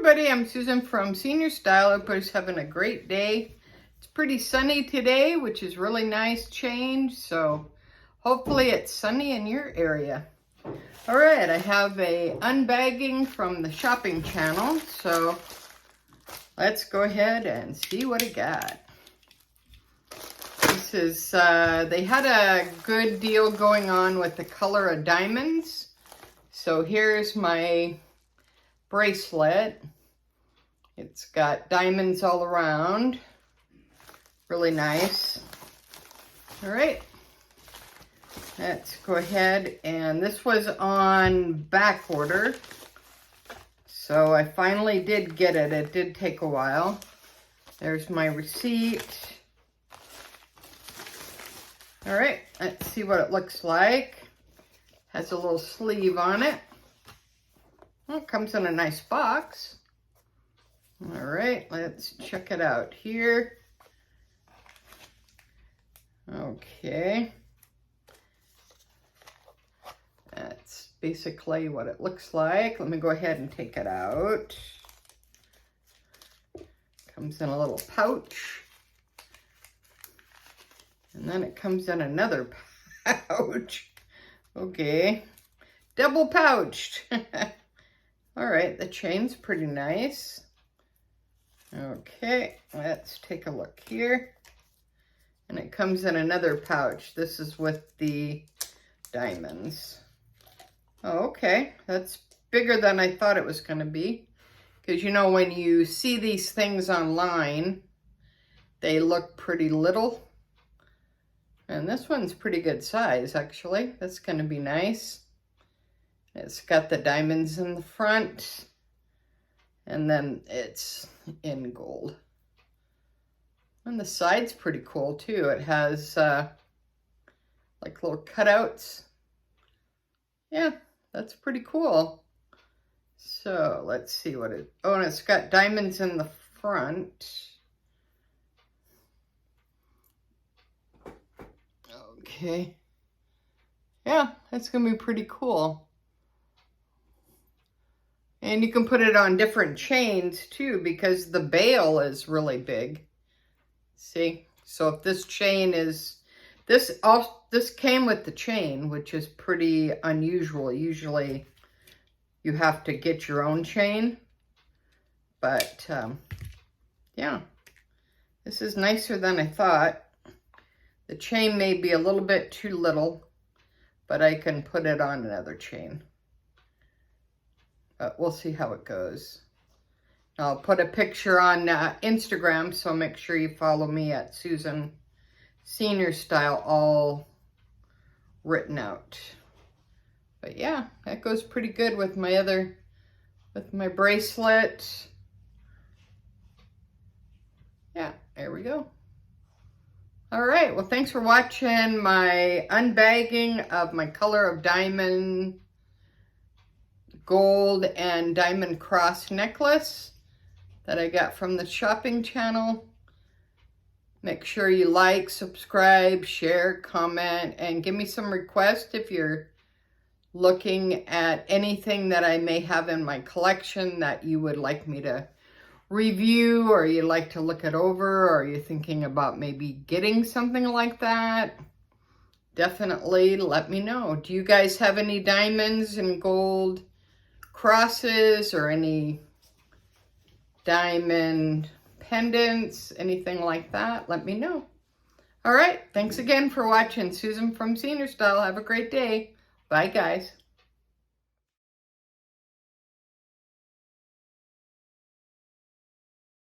everybody, I'm Susan from Senior Style. Everybody's having a great day. It's pretty sunny today, which is really nice change. So hopefully it's sunny in your area. All right, I have a unbagging from the shopping channel. So let's go ahead and see what I got. This is, they had a good deal going on with the color of diamonds. So here's my bracelet. It's got diamonds all around. Really nice. All right. Let's go ahead, and this was on back order. So I finally did get it. It did take a while. There's my receipt. All right, let's see what it looks like. Has a little sleeve on it. Well, it comes in a nice box. All right, let's check it out here. Okay. That's basically what it looks like. Let me go ahead and take it out. Comes in a little pouch. And then it comes in another pouch. Okay. Double pouched. All right, the chain's pretty nice. Okay, let's take a look here. And it comes in another pouch. This is with the diamonds. Oh, okay, that's bigger than I thought it was going to be. Because you know, when you see these things online, they look pretty little. And this one's pretty good size, actually. That's going to be nice. It's got the diamonds in the front. And then it's in gold. And the side's pretty cool, too. It has, like, little cutouts. Yeah, that's pretty cool. So, let's see what it... Oh, and it's got diamonds in the front. Okay. Yeah, that's going to be pretty cool. And you can put it on different chains too, because the bail is really big. See? So if this chain is, this came with the chain, which is pretty unusual. Usually you have to get your own chain. But yeah, this is nicer than I thought. The chain may be a little bit too little, but I can put it on another chain. But we'll see how it goes. I'll put a picture on Instagram, so make sure you follow me at Susan Senior Style, all written out. But yeah, that goes pretty good with my my bracelet. Yeah, there we go. All right, well, thanks for watching my unbagging of my color of diamond, gold, and diamond cross necklace that I got from the shopping channel. Make sure you like, subscribe, share, comment, and give me some requests if you're looking at anything that I may have in my collection that you would like me to review, or you'd like to look it over, or you're thinking about maybe getting something like that. Definitely let me know. Do you guys have any diamonds and gold crosses, or any diamond pendants, anything like that? Let me know. All right, thanks again for watching. Susan from Senior Style. Have a great day. Bye, guys.